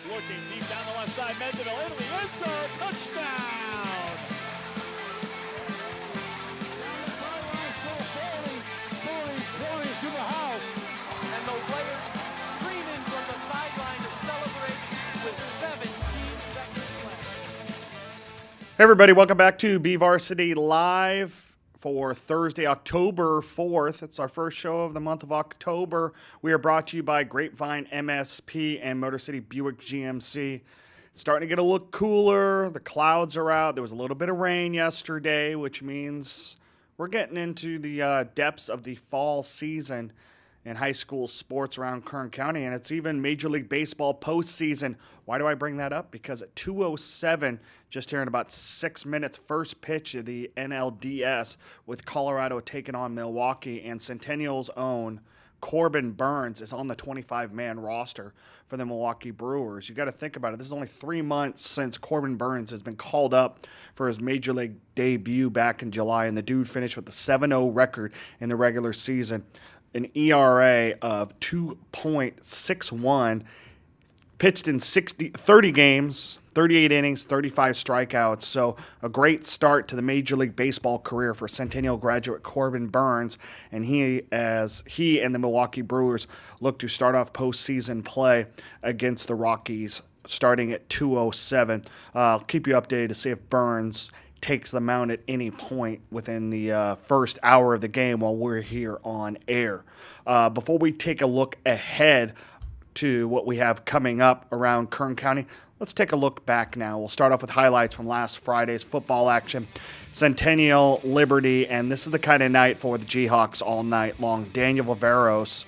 is looking deep down the left side. Mendeville into the end zone. Touchdown! Down the sideline, still Foley to the house. And the players streaming from the sideline to celebrate with 17 seconds left. Hey everybody, welcome back to BVarsity Live for Thursday, October 4th. It's our first show of the month of October. We are brought to you by Grapevine MSP and Motor City Buick GMC. It's starting to get a little cooler. The clouds are out. There was a little bit of rain yesterday, which means we're getting into the depths of the fall season in high school sports around Kern County, and it's even Major League Baseball postseason. Why do I bring that up? Because at 2:07, just here in about 6 minutes, first pitch of the NLDS with Colorado taking on Milwaukee, and Centennial's own Corbin Burns is on the 25-man roster for the Milwaukee Brewers. You got to think about it. This is only 3 months since Corbin Burns has been called up for his Major League debut back in July, and the dude finished with a 7-0 record in the regular season. An ERA of 2.61, pitched in 30 games, 38 innings, 35 strikeouts. So a great start to the Major League Baseball career for Centennial graduate Corbin Burns, and he and the Milwaukee Brewers look to start off postseason play against the Rockies starting at 2:07. I'll keep you updated to see if Burns takes the mound at any point within the first hour of the game while we're here on air. Before we take a look ahead to what we have coming up around Kern County, let's take a look back now. We'll start off with highlights from last Friday's football action. Centennial, Liberty, and this is the kind of night for the Jayhawks all night long. Daniel BVarsity,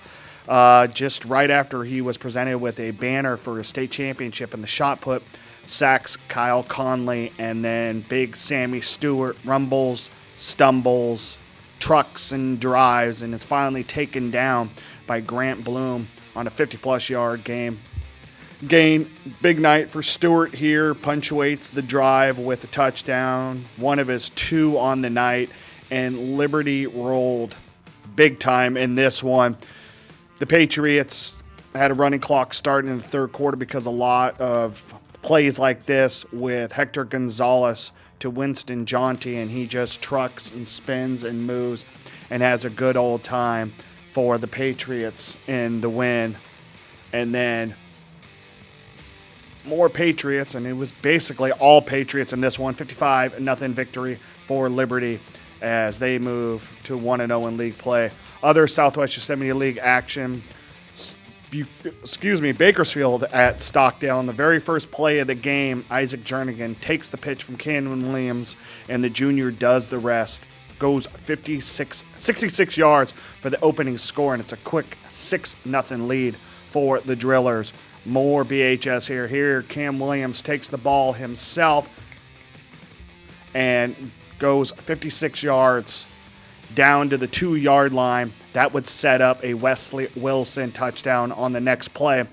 just right after he was presented with a banner for a state championship in the shot put, sacks Kyle Conley, and then big Sammy Stewart rumbles, stumbles, trucks, and drives, and is finally taken down by Grant Bloom on a 50-plus yard gain. Big night for Stewart here, punctuates the drive with a touchdown, one of his two on the night, and Liberty rolled big time in this one. The Patriots had a running clock starting in the third quarter because a lot of plays like this with Hector Gonzalez to Winston Jonty, and he just trucks and spins and moves and has a good old time for the Patriots in the win. And then more Patriots, and it was basically all Patriots in this one, 55-0 victory for Liberty as they move to 1-0 in league play. Other Southwest Yosemite League action, Bakersfield at Stockdale. On the very first play of the game, Isaac Jernigan takes the pitch from Cameron Williams, and the junior does the rest. Goes 66 yards for the opening score, and it's a quick 6-0 lead for the Drillers. More BHS here. Here, Cam Williams takes the ball himself and goes 56 yards down to the 2-yard line. That would set up a Wesley Wilson touchdown on the next play.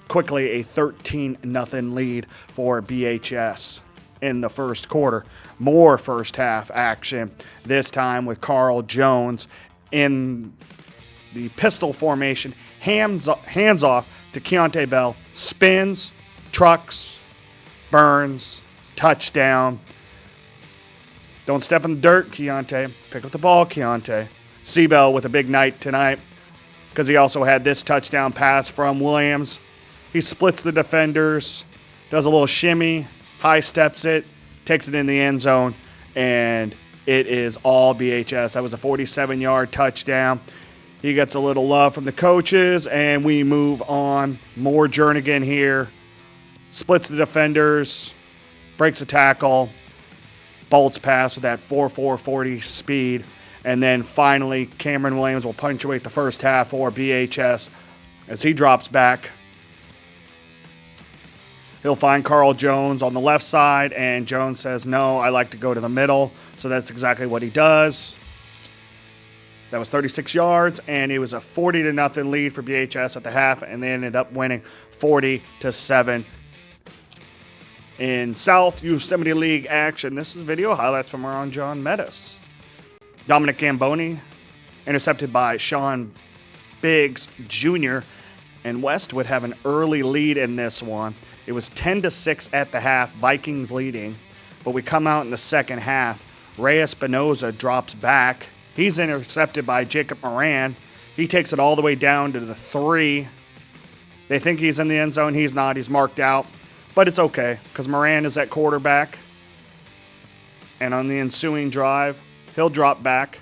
Quickly, a 13-0 lead for BHS in the first quarter. More first half action, this time with Carl Jones in the pistol formation. Hands off to Keontae Bell. Spins, trucks, burns, touchdown. Don't step in the dirt, Keontae. Pick up the ball, Keontae. Seabell with a big night tonight because he also had this touchdown pass from Williams. He splits the defenders, does a little shimmy, high steps it, takes it in the end zone, and it is all BHS. That was a 47-yard touchdown. He gets a little love from the coaches, and we move on. More Jernigan here. Splits the defenders, breaks a tackle, bolts past with that 4.40 speed. And then finally, Cameron Williams will punctuate the first half for BHS as he drops back. He'll find Carl Jones on the left side, and Jones says, no, I like to go to the middle. So that's exactly what he does. That was 36 yards, and it was a 40-0 lead for BHS at the half, and they ended up winning 40-7. In South Yosemite League action, this is video highlights from our own John Meadows. Dominic Gamboni, intercepted by Sean Biggs Jr., and West would have an early lead in this one. It was 10-6 at the half, Vikings leading. But we come out in the second half. Ray Espinoza drops back. He's intercepted by Jacob Moran. He takes it all the way down to the 3. They think he's in the end zone. He's not. He's marked out. But it's okay because Moran is at quarterback. And on the ensuing drive, he'll drop back.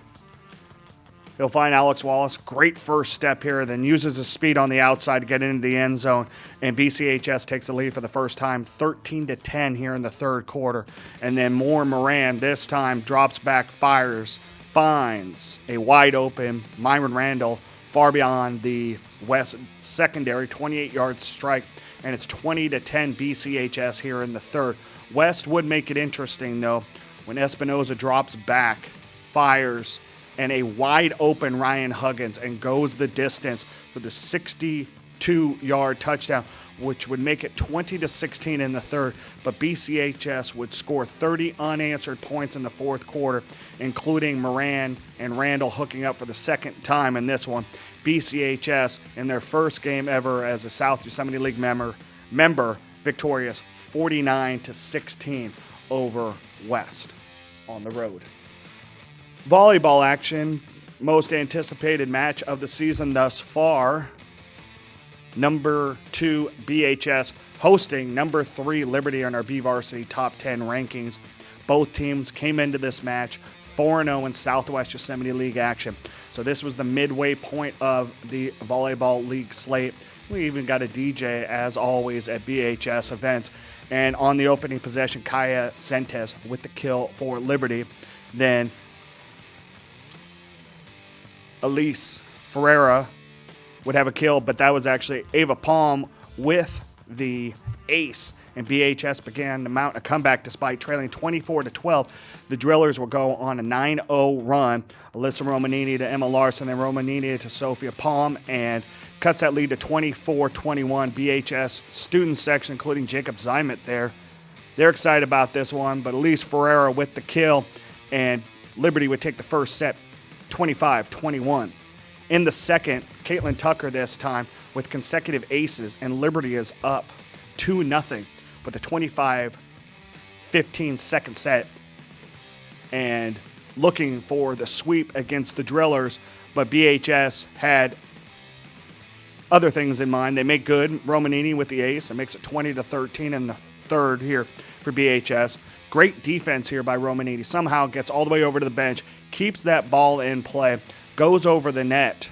He'll find Alex Wallace. Great first step here. Then uses his speed on the outside to get into the end zone. And BCHS takes the lead for the first time, 13-10 here in the third quarter. And then Moran this time drops back, fires, finds a wide open Myron Randall far beyond the West secondary, 28-yard strike. And it's 20-10 BCHS here in the third. West would make it interesting, though, when Espinoza drops back, fires, and a wide open Ryan Huggins and goes the distance for the 62-yard touchdown, which would make it 20-16 in the third. But BCHS would score 30 unanswered points in the fourth quarter, including Moran and Randall hooking up for the second time in this one. BCHS, in their first game ever as a South Yosemite League member victorious 49-16 over West on the road. Volleyball action, most anticipated match of the season thus far. Number 2 BHS hosting number 3 Liberty on our BVarsity top 10 rankings. Both teams came into this match 4-0 in Southwest Yosemite League action. So this was the midway point of the volleyball league slate. We even got a DJ, as always, at BHS events. And on the opening possession, Kaya Sentes with the kill for Liberty. Then Elise Ferreira would have a kill, but that was actually Ava Palm with the ace. And BHS began to mount a comeback despite trailing 24-12. The Drillers will go on a 9-0 run. Alyssa Romanini to Emma Larson, then Romanini to Sophia Palm, and cuts that lead to 24-21. BHS student section, including Jacob Zymet there. They're excited about this one, but Elise Ferreira with the kill, and Liberty would take the first set 25-21. In the second, Caitlin Tucker this time with consecutive aces, and Liberty is up 2-0 with a 25-15 second set and looking for the sweep against the Drillers, but BHS had other things in mind. They make good. Romanini with the ace. It makes it 20-13 in the third here for BHS. Great defense here by Romanini. Somehow gets all the way over to the bench, keeps that ball in play, goes over the net,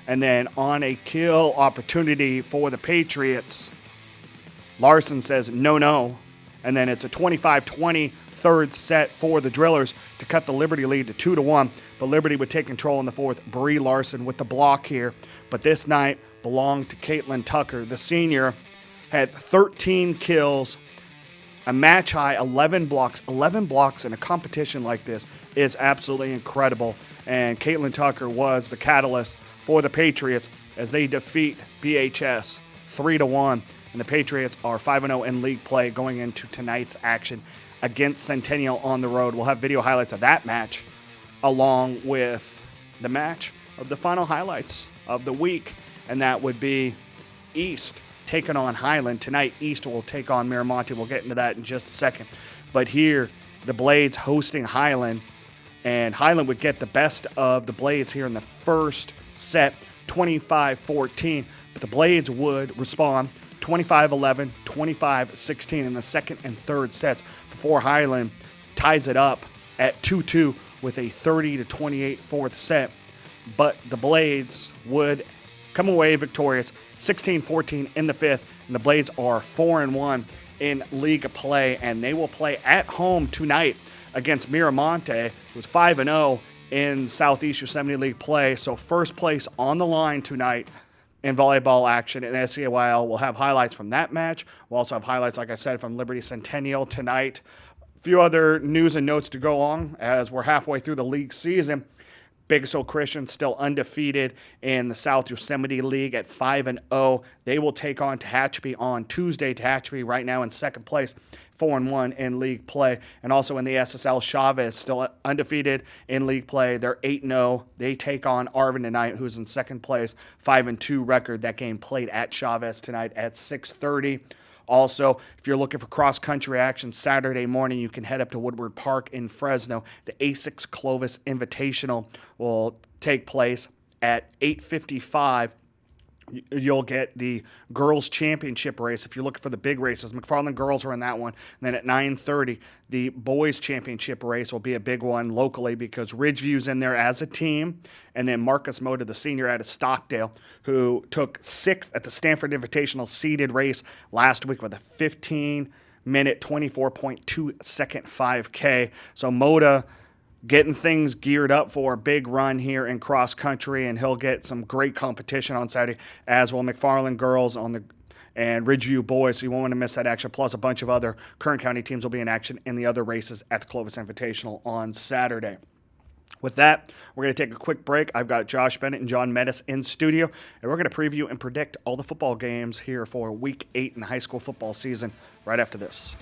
and then on a kill opportunity for the Patriots, Larson says no, and then it's a 25-20 third set for the Drillers to cut the Liberty lead to 2-1, but Liberty would take control in the fourth. Brie Larson with the block here, but this night belonged to Caitlin Tucker. The senior had 13 kills, a match high 11 blocks. 11 blocks in a competition like this is absolutely incredible, and Caitlin Tucker was the catalyst for the Patriots as they defeat BHS 3-1. And the Patriots are 5-0 in league play going into tonight's action against Centennial on the road. We'll have video highlights of that match along with the match of the final highlights of the week, and that would be East taking on Highland. Tonight, East will take on Miramonte. We'll get into that in just a second. But here, the Blades hosting Highland, and Highland would get the best of the Blades here in the first set, 25-14. But the Blades would respond 25-11, 25-16 in the second and third sets before Highland ties it up at 2-2 with a 30-28 fourth set. But the Blades would come away victorious 16-14 in the fifth, and the Blades are 4-1 in league play, and they will play at home tonight against Miramonte, who's 5-0 in Southeast Yosemite League play. So first place on the line tonight in volleyball action, and SCAYL will have highlights from that match. We'll also have highlights, like I said, from Liberty Centennial tonight. A few other news and notes to go on as we're halfway through the league season. Bakersfield Christian still undefeated in the South Yosemite League at 5-0. They will take on Tehachapi on Tuesday. Tehachapi right now in second place, 4-1 in league play. And also in the SSL, Chavez still undefeated in league play. They're 8-0. They take on Arvin tonight, who's in second place, 5-2 record. That game played at Chavez tonight at 6:30. Also, if you're looking for cross-country action Saturday morning, you can head up to Woodward Park in Fresno. The A6 Clovis Invitational will take place at 8:55. You'll get the girls' championship race. If you're looking for the big races, McFarland girls are in that one. And then at 9:30, the boys' championship race will be a big one locally because Ridgeview's in there as a team. And then Marcus Moda, the senior out of Stockdale, who took 6th at the Stanford Invitational seeded race last week with a 15-minute, 24.2-second 5K. So Moda getting things geared up for a big run here in cross country, and he'll get some great competition on Saturday, as will McFarland girls and Ridgeview boys, so you won't want to miss that action. Plus, a bunch of other Kern County teams will be in action in the other races at the Clovis Invitational on Saturday. With that, we're going to take a quick break. I've got Josh Bennett and John Metis in studio, and we're going to preview and predict all the football games here for Week 8 in the high school football season right after this.